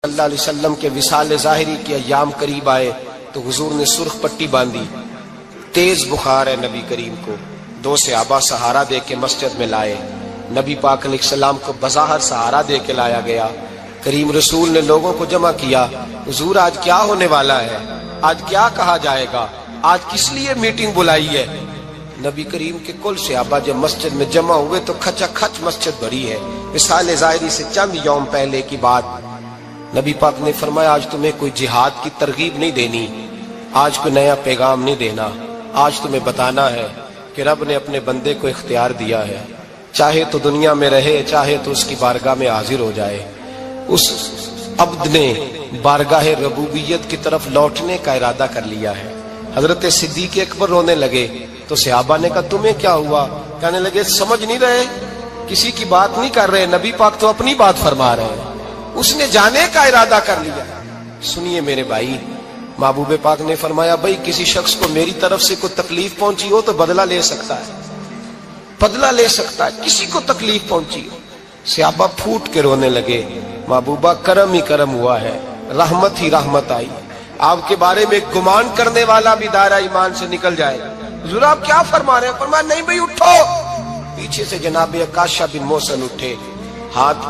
صلی اللہ علیہ وسلم کے وصال ظاہری کے ایام قریب آئے تو حضور نے سرخ پٹی باندھی، تیز بخار ہے نبی کریم کو، دو صحابہ سہارا دے کے مسجد میں لائے، نبی پاک علیہ السلام کو بظاہر سہارا دے کے لایا گیا۔ کریم رسول نے لوگوں کو جمع کیا، حضور آج کیا ہونے والا ہے، آج کیا کہا جائے گا، آج کس لیے میٹنگ بلائی ہے؟ نبی کریم کے کل صحابہ جب مسجد میں جمع ہوئے تو کھچا کھچ مسجد بھری ہے۔ وصال ظاہری سے چند یوم پہلے کی بات، نبی پاک نے فرمایا آج تمہیں کوئی جہاد کی ترغیب نہیں دینی، آج کوئی نیا پیغام نہیں دینا، آج تمہیں بتانا ہے کہ رب نے اپنے بندے کو اختیار دیا ہے، چاہے تو دنیا میں رہے، چاہے تو اس کی بارگاہ میں حاضر ہو جائے۔ اس عبد نے بارگاہ ربوبیت کی طرف لوٹنے کا ارادہ کر لیا ہے۔ حضرت صدیق اکبر رونے لگے تو صحابہ نے کہا تمہیں کیا ہوا؟ کہنے لگے سمجھ نہیں رہے، کسی کی بات نہیں کر رہے، نبی پاک تو اپنی بات فرما رہے ہیں، اس نے جانے کا ارادہ کر لیا۔ سنیے میرے بھائی، محبوب پاک نے فرمایا بھائی کسی شخص کو میری طرف سے کوئی تکلیف پہنچی ہو تو بدلہ لے سکتا ہے، بدلہ لے سکتا ہے، کسی کو تکلیف پہنچی ہو۔ صحابہ پھوٹ کے رونے لگے، محبوبہ کرم ہی کرم ہوا ہے، رحمت ہی رحمت آئی، آپ کے بارے میں گمان کرنے والا بھی دائرہ ایمان سے نکل جائے گا۔ حضور آپ کیا فرما رہے ہیں؟ فرمایا نہیں بھائی اٹھو۔ پیچھے سے جناب عکاشہ بن محصن اٹھے، ہاتھ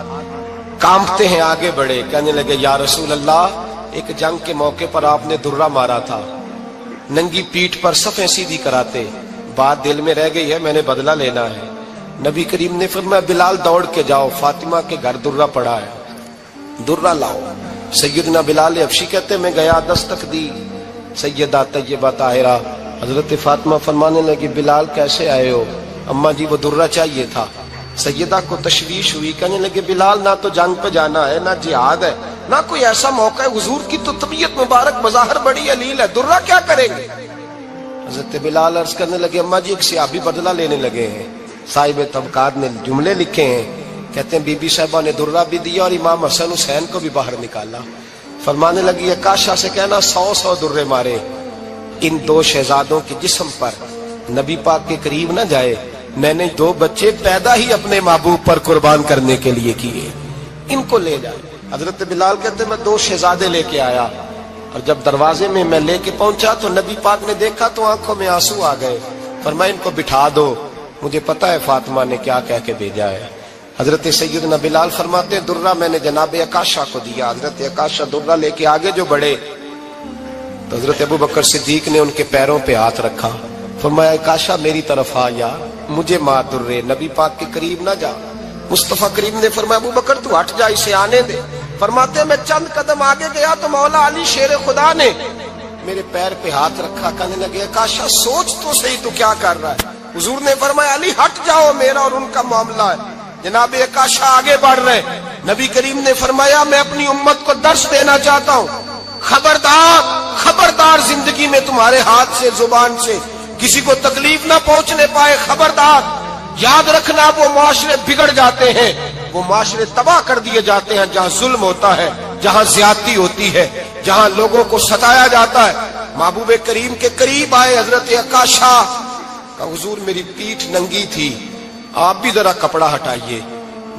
کانپتے ہیں، آگے بڑھے، کہنے لگے یا رسول اللہ ایک جنگ کے موقع پر آپ نے درہ مارا تھا، ننگی پیٹھ پر صفیں سیدھی کراتے، بات دل میں رہ گئی ہے، میں نے بدلہ لینا ہے۔ نبی کریم نے فرمایا بلال دوڑ کے جاؤ، فاطمہ کے گھر درہ پڑا ہے، درہ لاؤ۔ سیدنا بلال حبشی کہتے میں گیا، دستک دی، سیدہ طیبہ طاہرہ حضرت فاطمہ فرمانے لگی بلال کیسے آئے ہو؟ اماں جی وہ درہ چاہیے تھا۔ سیدہ کو تشویش ہوئی، کہنے لگے بلال نہ تو جنگ پہ جانا ہے، نہ جہاد ہے، نہ کوئی ایسا موقع ہے، حضور کی تو طبیعت مبارک بظاہر بڑی علیل ہے، درہ کیا کریں گے؟ حضرت بلال عرض کرنے لگے اماں جی ایک صحابی بدلہ لینے لگے ہیں، صاحب طبقات نے جملے لکھے ہیں، کہتے ہیں بی بی صاحبہ نے درہ بھی دیا اور امام حسن حسین کو بھی باہر نکالا۔ فرمانے لگی عکاشہ سے کہنا 100 درے مارے، ان دو شہزادوں کے جسم پر نبی پاک کے قریب نہ جائے، میں نے 2 بچے پیدا ہی اپنے محبوب پر قربان کرنے کے لیے کیے، ان کو لے جائے۔ حضرت بلال کہتے میں 2 شہزادے لے کے آیا، اور جب دروازے میں میں لے کے پہنچا تو نبی پاک نے دیکھا تو آنکھوں میں آنسو آ گئے۔ فرمایا ان کو بٹھا دو، مجھے پتا ہے فاطمہ نے کیا کہہ کے بھیجا ہے۔ حضرت سیدنا بلال فرماتے ہیں درہ میں نے جناب عکاشہ کو دیا، حضرت عکاشہ درہ لے کے آگے جو بڑھے تو حضرت ابو بکر صدیق نے ان کے پیروں پہ ہاتھ رکھا، فرمایا عکاشہ میری طرف آ یا مجھے مار درے، نبی پاک کے قریب نہ جا۔ مصطفیٰ کریم نے فرمایا ابو بکر تو ہٹ جا، اسے آنے دے۔ فرماتے ہیں میں چند قدم آگے گیا تو مولا علی شیر خدا نے میرے پیر پہ ہاتھ رکھا، کہنے لگے عکاشہ سوچ تو صحیح تو کیا کر رہا ہے؟ حضور نے فرمایا علی ہٹ جاؤ، میرا اور ان کا معاملہ ہے۔ جناب عکاشہ آگے بڑھ رہے، نبی کریم نے فرمایا میں اپنی امت کو درس دینا چاہتا ہوں، خبردار خبردار زندگی میں تمہارے ہاتھ سے زبان سے کسی کو تکلیف نہ پہنچنے پائے، خبردار یاد رکھنا وہ معاشرے بگڑ جاتے ہیں، وہ معاشرے تباہ کر دیے جاتے ہیں جہاں ظلم ہوتا ہے، جہاں زیادتی ہوتی ہے، جہاں لوگوں کو ستایا جاتا ہے۔ محبوب کریم کے قریب آئے حضرت عکاشہ کہ حضور میری پیٹھ ننگی تھی، آپ بھی ذرا کپڑا ہٹائیے۔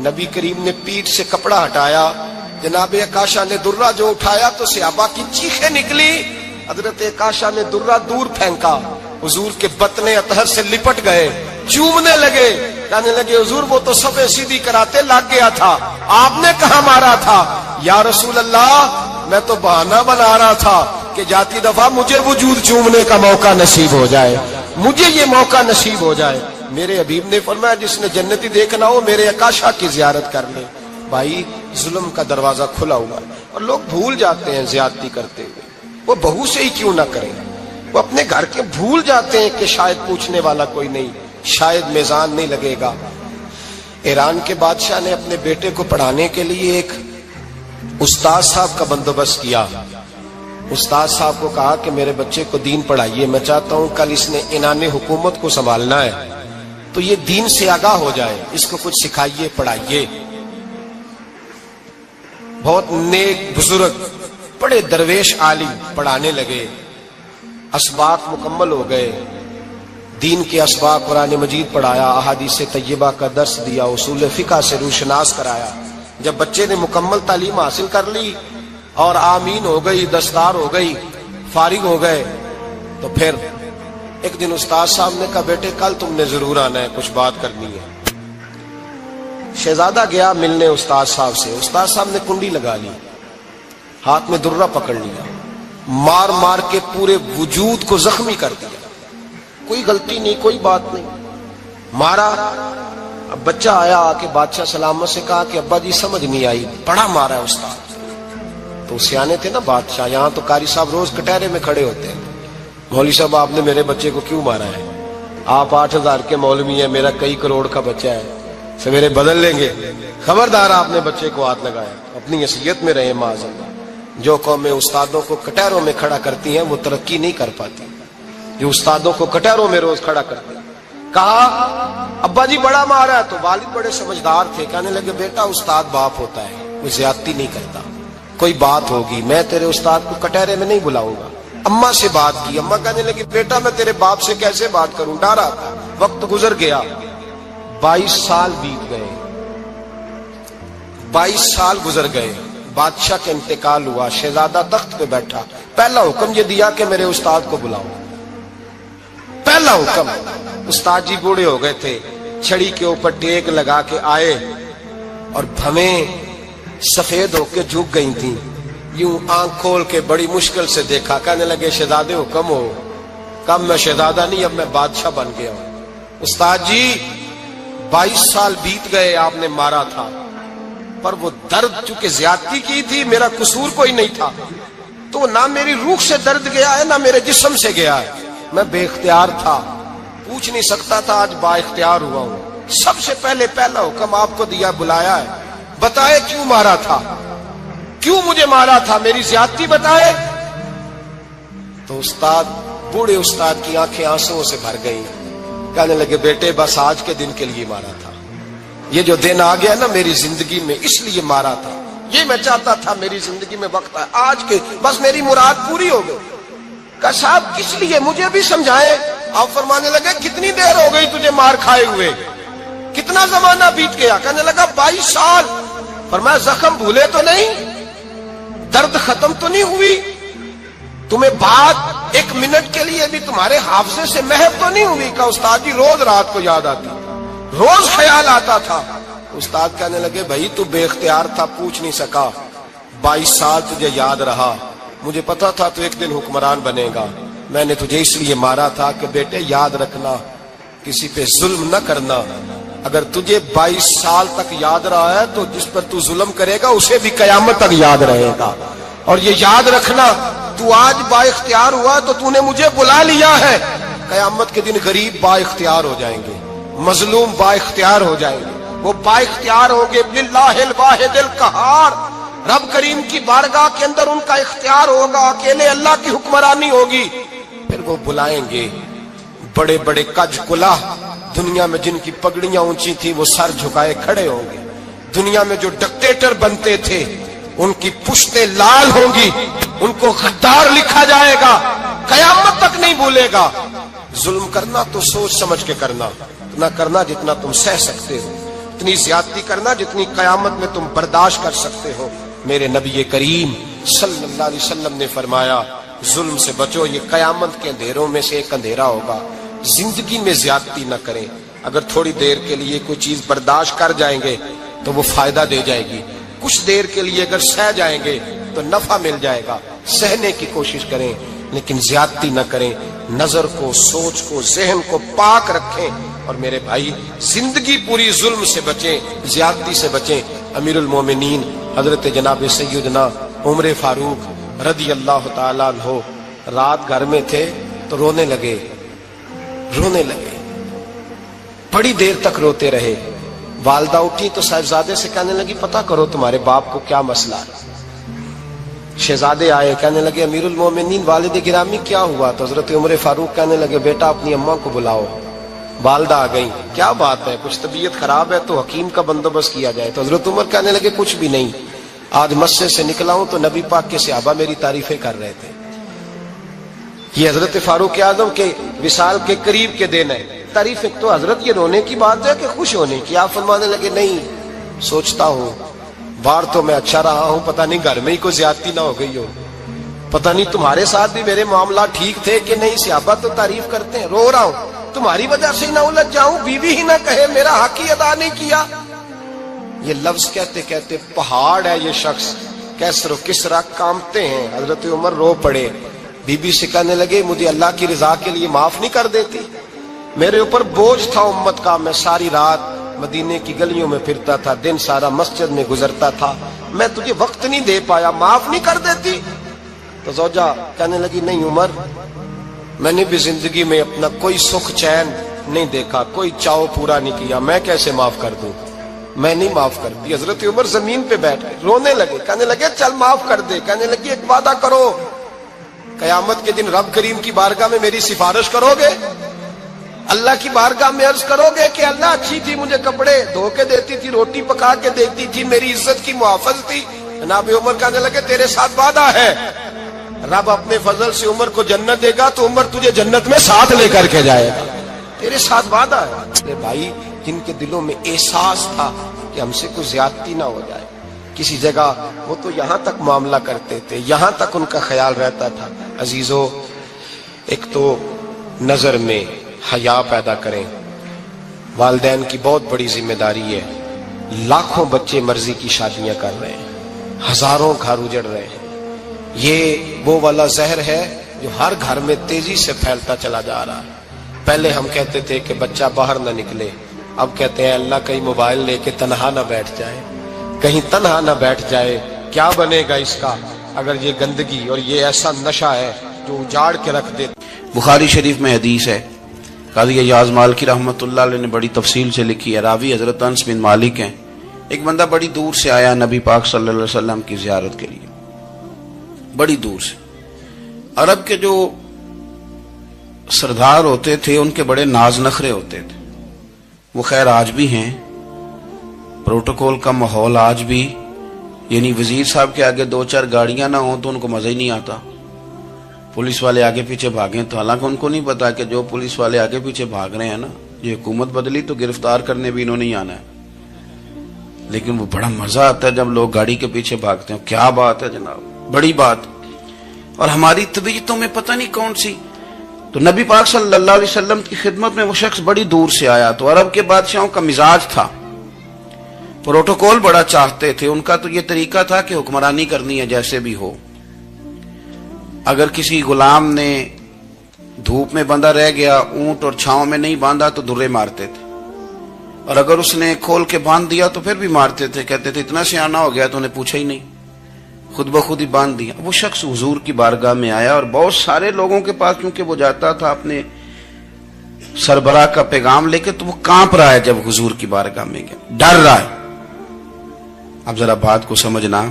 نبی کریم نے پیٹھ سے کپڑا ہٹایا، جناب عکاشہ نے درہ جو اٹھایا تو صحابہ کی چیخیں نکلی، حضرت عکاشہ نے درہ دور پھینکا، حضور کے بطن اطہر سے لپٹ گئے، چومنے لگے، کہنے لگے حضور وہ تو صفیں سیدھی کراتے لگ گیا تھا، آپ نے کہاں مارا تھا؟ یا رسول اللہ میں تو بہانہ بنا رہا تھا کہ جاتی دفعہ مجھے وجود چومنے کا موقع نصیب ہو جائے، مجھے یہ موقع نصیب ہو جائے۔ میرے حبیب نے فرمایا جس نے جنتی دیکھنا ہو میرے عکاشہ کی زیارت کر لے۔ بھائی ظلم کا دروازہ کھلا ہوا ہے اور لوگ بھول جاتے ہیں زیادتی کرتے ہوئے، وہ بہو سے ہی کیوں نہ کریں، وہ اپنے گھر کے بھول جاتے ہیں کہ شاید پوچھنے والا کوئی نہیں، شاید میزان نہیں لگے گا۔ ایران کے بادشاہ نے اپنے بیٹے کو پڑھانے کے لیے ایک استاد صاحب کا بندوبست کیا۔ استاد صاحب کو کہا کہ میرے بچے کو دین پڑھائیے، میں چاہتا ہوں کل اس نے عنان حکومت کو سنبھالنا ہے تو یہ دین سے آگاہ ہو جائے، اس کو کچھ سکھائیے پڑھائیے۔ بہت نیک بزرگ بڑے درویش عالم پڑھانے لگے، اسباق مکمل ہو گئے، دین کے اسباق قرآن مجید پڑھایا، احادیث طیبہ کا درس دیا، اصول فقہ سے روشناس کرایا۔ جب بچے نے مکمل تعلیم حاصل کر لی اور آمین ہو گئی، دستار ہو گئی، فارغ ہو گئے، تو پھر ایک دن استاد صاحب نے کہا بیٹے کل تم نے ضرور آنا ہے، کچھ بات کرنی ہے۔ شہزادہ گیا ملنے استاد صاحب سے، استاد صاحب نے کنڈی لگا لی، ہاتھ میں درہ پکڑ لیا، مار مار کے پورے وجود کو زخمی کر دیا، کوئی غلطی نہیں، کوئی بات نہیں، مارا۔ اب بچہ آیا آ کے بادشاہ سلامت سے کہا کہ ابا جی سمجھ نہیں آئی، بڑا مارا ہے استاد۔ تو سیانے تھے نا بادشاہ، یہاں تو قاری صاحب روز کٹہرے میں کھڑے ہوتے ہیں، مولوی صاحب آپ نے میرے بچے کو کیوں مارا ہے؟ آپ 8,000 کے مولوی ہیں، میرا کئی کروڑ کا بچہ ہے، سویرے بدل لیں گے، خبردار آپ نے بچے کو ہاتھ لگایا، اپنی حیثیت میں رہے معاذ اللہ۔ جو قومیں استادوں کو کٹہروں میں کھڑا کرتی ہیں وہ ترقی نہیں کر پاتی، جو استادوں کو کٹہروں میں روز کھڑا کرتے ہیں۔ کہا ابا جی بڑا مارا ہے، تو والد بڑے سمجھدار تھے، کہنے لگے بیٹا استاد باپ ہوتا ہے، وہ زیادتی نہیں کرتا، کوئی بات ہوگی میں تیرے استاد کو کٹہرے میں نہیں بلاؤں گا۔ اماں سے بات کی، اماں کہنے لگی بیٹا میں تیرے باپ سے کیسے بات کروں، ڈرا تھا۔ وقت گزر گیا، 22 سال بیت گئے، 22 سال گزر گئے، بادشاہ کا انتقال ہوا، شہزادہ تخت پہ بیٹھا، پہلا حکم یہ دیا کہ میرے استاد کو بلاؤ، پہلا حکم۔ استاد جی بوڑھے ہو گئے تھے، چھڑی کے اوپر ٹیک لگا کے آئے اور بھویں سفید ہو کے جھک گئی تھیں، یوں آنکھ کھول کے بڑی مشکل سے دیکھا، کہنے لگے شہزادے حکم ہو۔ کب میں شہزادہ نہیں، اب میں بادشاہ بن گیا ہوں۔ استاد جی 22 سال بیت گئے، آپ نے مارا تھا، پر وہ درد چونکہ زیادتی کی تھی، میرا قصور کوئی نہیں تھا، تو نہ میری روح سے درد گیا ہے نہ میرے جسم سے گیا ہے، میں بے اختیار تھا، پوچھ نہیں سکتا تھا، آج با اختیار ہوا ہوں۔ سب سے پہلے پہلا حکم آپ کو دیا، بلایا ہے، بتائے کیوں مارا تھا، کیوں مجھے مارا تھا، میری زیادتی بتائے۔ تو استاد، بوڑھے استاد کی آنکھیں آنسوؤں سے بھر گئی، کہنے لگے بیٹے بس آج کے دن کے لیے مارا تھا، یہ جو دن آ گیا نا میری زندگی میں اس لیے مارا تھا، یہ میں چاہتا تھا میری زندگی میں وقت ہے، آج کے بس میری مراد پوری ہو گئی۔ کہ صاحب کس لیے، مجھے بھی سمجھائیں۔ آپ فرمانے لگے کتنی دیر ہو گئی تجھے مار کھائے ہوئے، کتنا زمانہ بیت گیا؟ کہنے لگا 22 سال۔ فرمایا زخم بھولے تو نہیں، درد ختم تو نہیں ہوئی، تمہیں بات 1 منٹ کے لیے بھی تمہارے حافظے سے محو تو نہیں ہوئی؟ کہ استاد جی روز رات کو یاد آتی، روز خیال آتا تھا۔ استاد کہنے لگے بھائی تو بے اختیار تھا، پوچھ نہیں سکا، 22 سال تجھے یاد رہا، مجھے پتا تھا تو ایک دن حکمران بنے گا، میں نے تجھے اس لیے مارا تھا کہ بیٹے یاد رکھنا، کسی پہ ظلم نہ کرنا، اگر تجھے 22 سال تک یاد رہا ہے تو جس پر تو ظلم کرے گا اسے بھی قیامت تک یاد رہے گا، اور یہ یاد رکھنا تو آج با اختیار ہوا تو تو نے مجھے بلا لیا ہے، قیامت کے دن غریب با اختیار ہو جائیں گے، مظلوم با اختیار ہو جائیں گے، وہ با اختیار ہوں گے باللہ الواحد القہار، رب کریم کی بارگاہ کے اندر ان کا اختیار ہوگا، اکیلے اللہ کی حکمرانی ہوگی، پھر وہ بلائیں گے بڑے بڑے کج کلا، دنیا میں جن کی پگڑیاں اونچی تھی وہ سر جھکائے کھڑے ہوں گے، دنیا میں جو ڈکٹیٹر بنتے تھے ان کی پشتیں لال ہوں گی، ان کو غدار لکھا جائے گا، قیامت تک نہیں بھولے گا۔ ظلم کرنا تو سوچ سمجھ کے کرنا، اتنا کرنا جتنا تم سہ سکتے ہو، اتنی زیادتی کرنا جتنی قیامت میں تم برداشت کر سکتے ہو۔ میرے نبی کریم صلی اللہ علیہ وسلم نے فرمایا ظلم سے بچو، یہ قیامت کے اندھیروں میں سے ایک اندھیرا ہوگا، زندگی میں زیادتی نہ کریں، اگر تھوڑی دیر کے لیے کوئی چیز برداشت کر جائیں گے تو وہ فائدہ دے جائے گی، کچھ دیر کے لیے اگر سہ جائیں گے تو نفع مل جائے گا، سہنے کی کوشش کریں لیکن زیادتی نہ کریں، نظر کو، سوچ کو، ذہن کو پاک رکھیں، اور میرے بھائی زندگی پوری ظلم سے بچیں، زیادتی سے بچیں۔ امیر المومنین حضرت جناب سیدنا عمر فاروق رضی اللہ تعالیٰ عنہ رات گھر میں تھے تو رونے لگے، بڑی دیر تک روتے رہے، والدہ اٹھی تو صاحبزادے سے کہنے لگی پتہ کرو تمہارے باپ کو کیا مسئلہ ہے۔ شہزادے آئے، کہنے لگے امیر المومنین والد گرامی کیا ہوا؟ تو حضرت عمر فاروق کہنے لگے بیٹا اپنی اماں کو بلاؤ۔ والدہ آ گئی، کیا بات ہے؟ کچھ طبیعت خراب ہے تو حکیم کا بندوبست کیا جائے۔ تو حضرت عمر کہنے لگے کچھ بھی نہیں، آج مسجد سے نکلا ہوں تو نبی پاک کے صحابہ میری تعریفیں کر رہے تھے۔ یہ حضرت فاروق اعظم کے وصال کے قریب کے دن ہے، تعریفیں تو حضرت یہ رونے کی بات ہے کہ خوش ہونے کی؟ آپ فرمانے لگے نہیں، سوچتا ہوں باہر تو میں اچھا رہا ہوں، پتہ نہیں گھر میں ہی کوئی زیادتی نہ ہو گئی ہو، پتہ نہیں تمہارے ساتھ بھی میرے معاملات ٹھیک تھے کہ نہیں، صحابہ تو تعریف کرتے ہیں، رو رہا ہوں تمہاری وجہ سے نہ الجھ جاؤں، بیوی ہی نہ کہے میرا حق ہی ادا نہیں کیا۔ یہ لفظ کہتے کہتے پہاڑ ہے یہ شخص، کیسر و کسرا کامتے ہیں۔ حضرت عمر رو پڑے، بی بی سے کہنے لگے مجھے اللہ کی رضا کے لیے معاف نہیں کر دیتی؟ میرے اوپر بوجھ تھا امت کا، میں ساری رات مدینے کی گلیوں میں پھرتا تھا، دن سارا مسجد میں گزرتا تھا، میں تجھے وقت نہیں دے پایا، معاف نہیں کر دیتی؟ تو زوجہ کہنے لگی نہیں عمر، میں نے بھی زندگی میں اپنا کوئی سکھ چین نہیں دیکھا، کوئی چاؤ پورا نہیں کیا، میں کیسے معاف کر دوں؟ میں نہیں معاف کرتی۔ حضرت عمر زمین پہ بیٹھ گئے، رونے لگے، کہنے لگے چل معاف کر دے۔ کہنے لگی ایک وعدہ کرو، قیامت کے دن رب کریم کی بارگاہ میں میری سفارش کرو گے؟ اللہ کی بارگاہ میں عرض کرو گے کہ اللہ اچھی تھی، مجھے کپڑے دھو کے دیتی تھی، روٹی پکا کے دیتی تھی، میری عزت کی محافظ تھی؟ جناب عمر کہنے لگے تیرے ساتھ وعدہ ہے، رب اپنے فضل سے عمر کو جنت دے گا تو عمر تجھے جنت میں ساتھ لے کر کے جائے گا، تیرے ساتھ وعدہ ہے۔ بھائی جن کے دلوں میں احساس تھا کہ ہم سے کوئی زیادتی نہ ہو جائے کسی جگہ، وہ تو یہاں تک معاملہ کرتے تھے، یہاں تک ان کا خیال رہتا تھا۔ عزیزو، ایک تو نظر میں حیا پیدا کریں، والدین کی بہت بڑی ذمہ داری ہے۔ لاکھوں بچے مرضی کی شادیاں کر رہے ہیں، ہزاروں گھر اجڑ رہے ہیں، یہ وہ والا زہر ہے جو ہر گھر میں تیزی سے پھیلتا چلا جا رہا ہے۔ پہلے ہم کہتے تھے کہ بچہ باہر نہ نکلے، اب کہتے ہیں اللہ کہیں موبائل لے کے تنہا نہ بیٹھ جائے، کہیں تنہا نہ بیٹھ جائے، کیا بنے گا اس کا اگر یہ گندگی اور یہ ایسا نشہ ہے جو اجاڑ کے رکھ دے۔ بخاری شریف میں حدیث ہے، قاضی ایاز مالکی رحمۃ اللہ علیہ نے بڑی تفصیل سے لکھی ہے، راوی حضرت انس بن مالک ہیں۔ ایک بندہ بڑی دور سے آیا نبی پاک صلی اللہ علیہ وسلم کی زیارت کے لیے، بڑی دور سے۔ عرب کے جو سردار ہوتے تھے ان کے بڑے ناز نخرے ہوتے تھے، وہ خیر آج بھی ہیں، پروٹوکول کا ماحول آج بھی، یعنی وزیر صاحب کے آگے دو چار گاڑیاں نہ ہوں تو ان کو مزہ ہی نہیں آتا، پولیس والے آگے پیچھے بھاگیں تو، حالانکہ ان کو نہیں پتا کہ جو پولیس والے آگے پیچھے بھاگ رہے ہیں نا، یہ حکومت بدلی تو گرفتار کرنے بھی انہوں نے آنا ہے، لیکن وہ بڑا مزہ آتا ہے جب لوگ گاڑی کے پیچھے بھاگتے ہیں۔ کیا بات ہے جناب، بڑی بات۔ اور ہماری طبیعتوں میں پتہ نہیں کون سی، تو نبی پاک صلی اللہ علیہ وسلم کی خدمت میں وہ شخص بڑی دور سے آیا، تو عرب کے بادشاہوں کا مزاج تھا، پروٹوکول بڑا چاہتے تھے، ان کا تو یہ طریقہ تھا کہ حکمرانی کرنی ہے جیسے بھی ہو۔ اگر کسی غلام نے دھوپ میں بندھا رہ گیا، اونٹ اور چھاؤں میں نہیں باندھا تو درے مارتے تھے، اور اگر اس نے کھول کے باندھ دیا تو پھر بھی مارتے تھے، کہتے تھے اتنا سیانہ ہو گیا تو انہیں پوچھا ہی نہیں، خود بخود ہی باندھ دیا۔ وہ شخص حضور کی بارگاہ میں آیا اور بہت سارے لوگوں کے پاس کیونکہ وہ جاتا تھا اپنے سربراہ کا پیغام لے کے، تو وہ کانپ رہا ہے جب حضور کی بارگاہ میں گیا، ڈر رہا ہے۔ اب ذرا بات کو سمجھنا،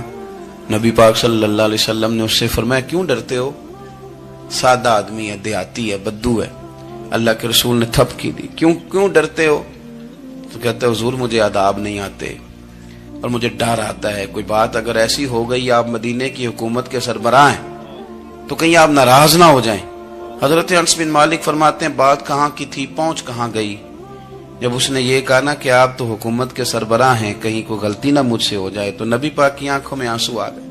نبی پاک صلی اللہ علیہ وسلم نے اس سے فرمایا کیوں ڈرتے ہو؟ سادہ آدمی ہے، دیہاتی ہے، بدو ہے۔ اللہ کے رسول نے تھپکی دی، کیوں ڈرتے ہو؟ تو کہتے ہیں حضور مجھے آداب نہیں آتے اور مجھے ڈر آتا ہے، کوئی بات اگر ایسی ہو گئی، آپ مدینے کی حکومت کے سربراہ ہیں، تو کہیں آپ ناراض نہ ہو جائیں۔ حضرت انس بن مالک فرماتے ہیں بات کہاں کی تھی، پہنچ کہاں گئی؟ جب اس نے یہ کہا نا کہ آپ تو حکومت کے سربراہ ہیں، کہیں کوئی غلطی نہ مجھ سے ہو جائے، تو نبی پاک کی آنکھوں میں آنسو آ گئے،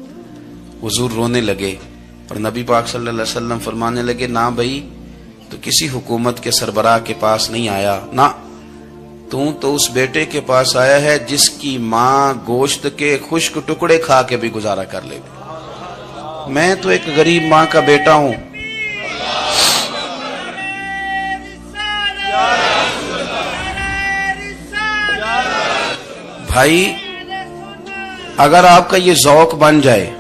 حضور رونے لگے، اور نبی پاک صلی اللہ علیہ وسلم فرمانے لگے نہ بھائی، تو کسی حکومت کے سربراہ کے پاس نہیں آیا، نہ تو اس بیٹے کے پاس آیا ہے جس کی ماں گوشت کے خشک ٹکڑے کھا کے بھی گزارا کر لے گی۔ میں تو ایک غریب ماں کا بیٹا ہوں۔ بھائی اگر آپ کا یہ ذوق بن جائے،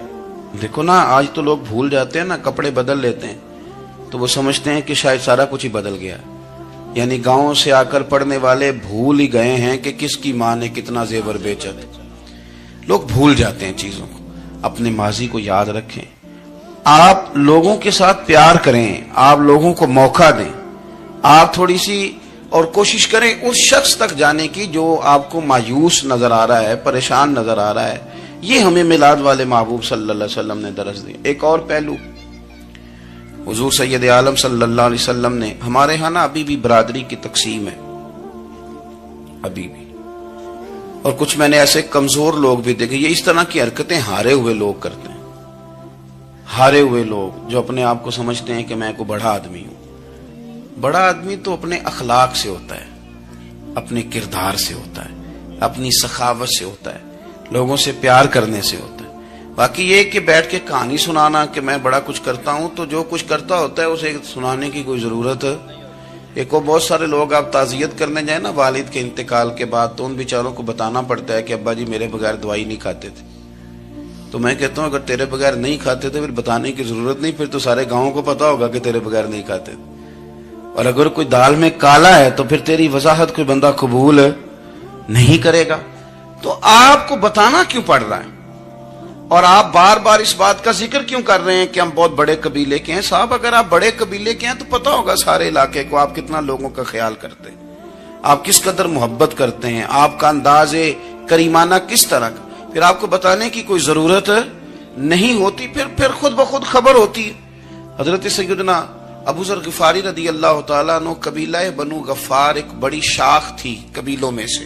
دیکھو نا آج تو لوگ بھول جاتے ہیں نا، کپڑے بدل لیتے ہیں تو وہ سمجھتے ہیں کہ شاید سارا کچھ ہی بدل گیا، یعنی گاؤں سے آ کر پڑھنے والے بھول ہی گئے ہیں کہ کس کی ماں نے کتنا زیور بیچا تھا۔ لوگ بھول جاتے ہیں چیزوں کو، اپنے ماضی کو یاد رکھیں، آپ لوگوں کے ساتھ پیار کریں، آپ لوگوں کو موقع دیں، آپ تھوڑی سی اور کوشش کریں اس شخص تک جانے کی جو آپ کو مایوس نظر آ رہا ہے، پریشان نظر آ رہا ہے۔ یہ ہمیں میلاد والے محبوب صلی اللہ علیہ وسلم نے درس دی۔ ایک اور پہلو، حضور سید عالم صلی اللہ علیہ وسلم نے، ہمارے ہاں نا ابھی بھی برادری کی تقسیم ہے، ابھی بھی اور کچھ میں نے ایسے کمزور لوگ بھی دیکھے. یہ اس طرح کی حرکتیں ہارے ہوئے لوگ کرتے ہیں. ہارے ہوئے لوگ جو اپنے آپ کو سمجھتے ہیں کہ میں کوئی بڑا آدمی ہوں. بڑا آدمی تو اپنے اخلاق سے ہوتا ہے, اپنے کردار سے ہوتا ہے, اپنی سخاوت سے ہوتا ہے, لوگوں سے پیار کرنے سے ہوتا ہے. باقی یہ کہ بیٹھ کے کہانی سنانا کہ میں بڑا کچھ کرتا ہوں, تو جو کچھ کرتا ہوتا ہے اسے سنانے کی کوئی ضرورت. ایک اور بہت سارے لوگ آپ تعزیت کرنے جائیں نا والد کے انتقال کے بعد, تو ان بیچاروں کو بتانا پڑتا ہے کہ ابا جی میرے بغیر دوائی نہیں کھاتے تھے. تو میں کہتا ہوں اگر تیرے بغیر نہیں کھاتے تھے پھر بتانے کی ضرورت نہیں, پھر تو سارے گاؤں کو پتا ہوگا کہ تیرے بغیر نہیں کھاتے تھے. اور اگر کوئی دال میں کالا ہے تو پھر تیری وضاحت کوئی بندہ قبول نہیں کرے گا. تو آپ کو بتانا کیوں پڑ رہا ہے, اور آپ بار بار اس بات کا ذکر کیوں کر رہے ہیں کہ ہم بہت بڑے قبیلے کے ہیں؟ صاحب اگر آپ بڑے قبیلے کے ہیں تو پتا ہوگا سارے علاقے کو آپ کتنا لوگوں کا خیال کرتے ہیں, آپ کس قدر محبت کرتے ہیں, آپ کا انداز کریمانہ کس طرح کا. پھر آپ کو بتانے کی کوئی ضرورت نہیں ہوتی, پھر خود بخود خبر ہوتی. حضرت سیدنا ابو ذر غفاری رضی اللہ تعالیٰ عنہ قبیلہ بنو غفار ایک بڑی شاخ تھی قبیلوں میں سے.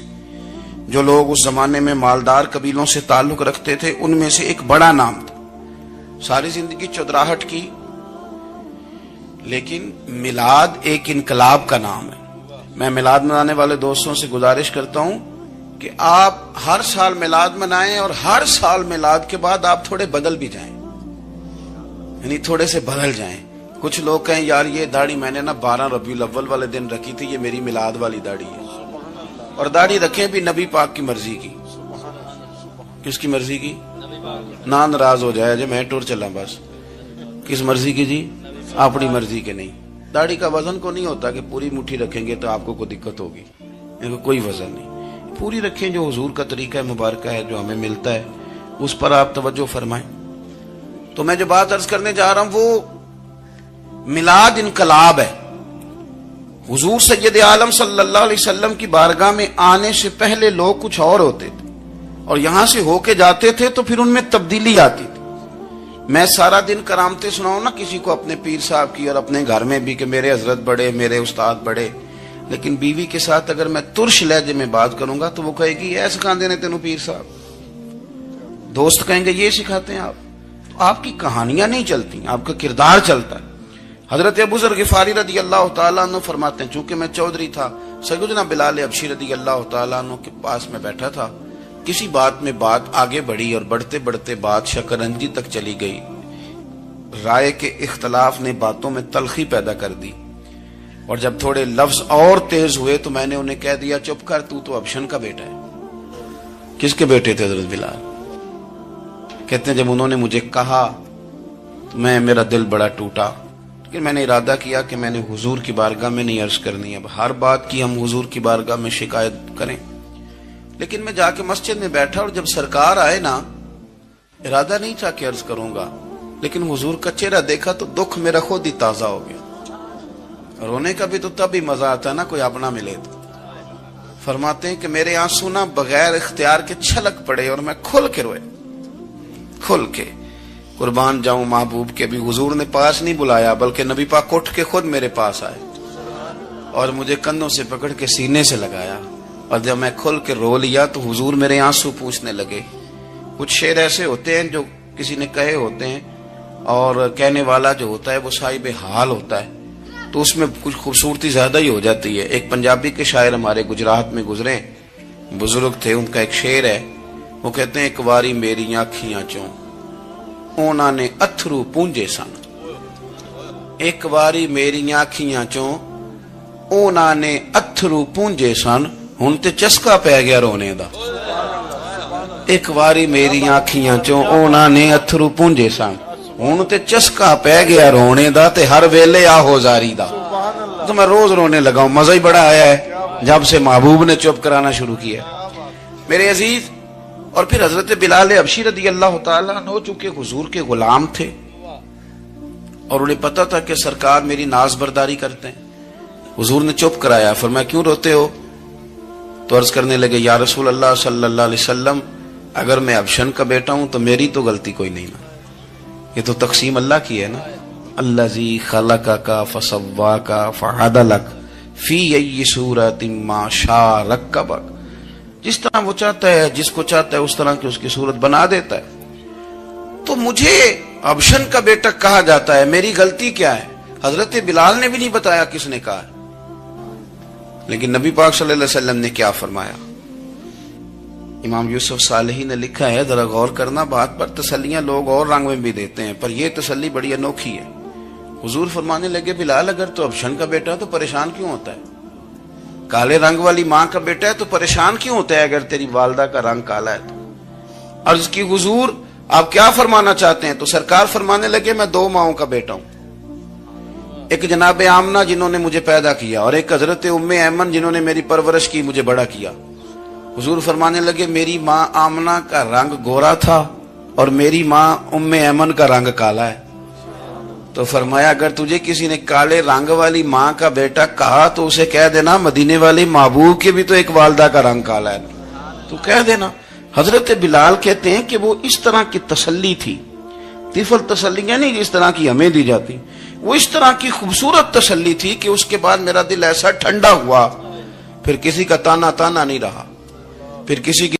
جو لوگ اس زمانے میں مالدار قبیلوں سے تعلق رکھتے تھے ان میں سے ایک بڑا نام تھا. ساری زندگی چودراہٹ کی, لیکن میلاد ایک انقلاب کا نام ہے. میں میلاد منانے والے دوستوں سے گزارش کرتا ہوں کہ آپ ہر سال میلاد منائیں, اور ہر سال میلاد کے بعد آپ تھوڑے بدل بھی جائیں, یعنی تھوڑے سے بدل جائیں. کچھ لوگ کہیں یار یہ داڑھی میں نے نا 12 ربیع الاول والے دن رکھی تھی, یہ میری میلاد والی داڑھی ہے. اور داڑھی رکھیں بھی نبی پاک کی مرضی کی. کس کی مرضی کی؟ نہ ناراض ہو جائے جی میں ٹور چلا بس. کس مرضی کی جی؟ اپنی مرضی کے نہیں. داڑھی کا وزن کو نہیں ہوتا کہ پوری مٹھی رکھیں گے تو آپ کو کوئی دقت ہوگی, کوئی وزن نہیں. پوری رکھیں, جو حضور کا طریقہ ہے مبارکہ ہے جو ہمیں ملتا ہے اس پر آپ توجہ فرمائیں. تو میں جو بات عرض کرنے جا رہا ہوں وہ میلاد انقلاب ہے. حضور سید عالم صلی اللہ علیہ وسلم کی بارگاہ میں آنے سے پہلے لوگ کچھ اور ہوتے تھے, اور یہاں سے ہو کے جاتے تھے تو پھر ان میں تبدیلی آتی تھی. میں سارا دن کرامتیں سناؤں نا کسی کو اپنے پیر صاحب کی اور اپنے گھر میں بھی کہ میرے حضرت بڑے, میرے استاد بڑے, لیکن بیوی کے ساتھ اگر میں ترش لہجے میں بات کروں گا تو وہ کہے گی یہ سکھاندے نے تینوں پیر صاحب. دوست کہیں گے یہ سکھاتے ہیں آپ. تو آپ کی کہانیاں نہیں چلتی, آپ کا کردار چلتا ہے. حضرت ابو ذر غفاری رضی اللہ تعالیٰ عنہ فرماتے ہیں چونکہ میں چودھری تھا, سیدنا بلال حبشی رضی اللہ تعالیٰ عنہ کے پاس میں بیٹھا تھا. کسی بات میں بات آگے بڑھی اور بڑھتے بڑھتے بات شکرنجی تک چلی گئی. رائے کے اختلاف نے باتوں میں تلخی پیدا کر دی, اور جب تھوڑے لفظ اور تیز ہوئے تو میں نے انہیں کہہ دیا چپ کر, تو ابشن کا بیٹا ہے. کس کے بیٹے تھے حضرت بلال؟ کہتے ہیں جب انہوں نے مجھے کہا تو میرا دل بڑا ٹوٹا, لیکن میں نے ارادہ کیا کہ میں نے حضور کی بارگاہ میں نہیں عرض کرنی. اب ہر بات کی ہم حضور کی بارگاہ میں شکایت کریں. لیکن میں جا کے مسجد میں بیٹھا, اور جب سرکار آئے نا ارادہ نہیں تھا کہ عرض کروں گا, لیکن حضور کا چہرہ دیکھا تو دکھ میرا خود ہی تازہ ہو گیا. رونے کا بھی تو تب ہی مزہ آتا ہے نا کوئی اپنا ملے تو. فرماتے ہیں کہ میرے آنسو نا بغیر اختیار کے چھلک پڑے اور میں کھل کے روئے, کھل کے. قربان جاؤں محبوب کے بھی حضور نے پاس نہیں بلایا, بلکہ نبی پاک اٹھ کے خود میرے پاس آئے اور مجھے کندھوں سے پکڑ کے سینے سے لگایا, اور جب میں کھل کے رو لیا تو حضور میرے آنسو پوچھنے لگے. کچھ شعر ایسے ہوتے ہیں جو کسی نے کہے ہوتے ہیں, اور کہنے والا جو ہوتا ہے وہ صاحب حال ہوتا ہے, تو اس میں کچھ خوبصورتی زیادہ ہی ہو جاتی ہے. ایک پنجابی کے شاعر ہمارے گجرات میں گزرے, بزرگ تھے, ان کا ایک شعر ہے, وہ کہتے ہیں ایک واری میری آنکھیاں چوں اونا نے اتھرو پونجے سن. ایک واری میری آنکھیاں چوں اونا نے اتھرو پونجے سن, ہن تے چسکا پہ گیا رونے دا. ایک واری میری آنکھیاں چوں اونا نے اتھرو پونجے سن, ہن تے چسکا پہ گیا رونے دا, تے ہر ویلے آہو زاری دا. تو میں روز رونے لگا ہوں, مزہ ہی بڑا آیا ہے جب سے محبوب نے چپ کرانا شروع کیا میرے عزیز. اور پھر حضرت بلال حبشی رضی اللہ تعالیٰ عنہ چونکہ حضور کے غلام تھے اور انہیں پتا تھا کہ سرکار میری ناز برداری کرتے ہیں, حضور نے چپ کرایا. فرمایا کیوں روتے ہو؟ تو عرض کرنے لگے یا رسول اللہ صلی اللہ علیہ وسلم اگر میں ابشن کا بیٹا ہوں تو میری تو غلطی کوئی نہیں نا, یہ تو تقسیم اللہ کی ہے نا. الذی خلقک فسواک فعدلک فی ای صورت ما شاء رکبک. جس طرح وہ چاہتا ہے، جس کو چاہتا ہے اس طرح کی اس کی صورت بنا دیتا ہے. تو مجھے ابشن کا بیٹا کہا جاتا ہے، میری غلطی کیا ہے؟ حضرت بلال نے بھی نہیں بتایا کس نے کہا. لیکن نبی پاک صلی اللہ علیہ وسلم نے کیا فرمایا؟ امام یوسف صالحی نے لکھا ہے، ذرا غور کرنا بات پر. تسلیاں لوگ اور رنگ میں بھی دیتے ہیں، پر یہ تسلی بڑی انوکھی ہے. حضور فرمانے لگے، بلال اگر تو ابشن کا بیٹا تو پریشان کیوں ہوتا ہے؟ کالے رنگ والی ماں کا بیٹا ہے تو پریشان کیوں ہوتا ہے اگر تیری والدہ کا رنگ کالا ہے تو؟ عرض کی حضور آپ کیا فرمانا چاہتے ہیں؟ تو سرکار فرمانے لگے، میں دو ماؤں کا بیٹا ہوں، ایک جناب آمنہ جنہوں نے مجھے پیدا کیا، اور ایک حضرت ام ایمن جنہوں نے میری پرورش کی، مجھے بڑا کیا. حضور فرمانے لگے، میری ماں آمنہ کا رنگ گورا تھا اور میری ماں ام ایمن کا رنگ کالا ہے. تو فرمایا اگر تجھے کسی نے کالے رنگ والی ماں کا بیٹا کہا تو اسے کہہ دینا مدینے والے محبوب کے بھی تو ایک والدہ کا رنگ کالا ہے، تو کہہ دینا. حضرت بلال کہتے ہیں کہ وہ اس طرح کی تسلی تھی، طفل تسلیاں نہیں جس طرح کی ہمیں دی جاتی، وہ اس طرح کی خوبصورت تسلی تھی کہ اس کے بعد میرا دل ایسا ٹھنڈا ہوا، پھر کسی کا تانا نہیں رہا، پھر کسی کی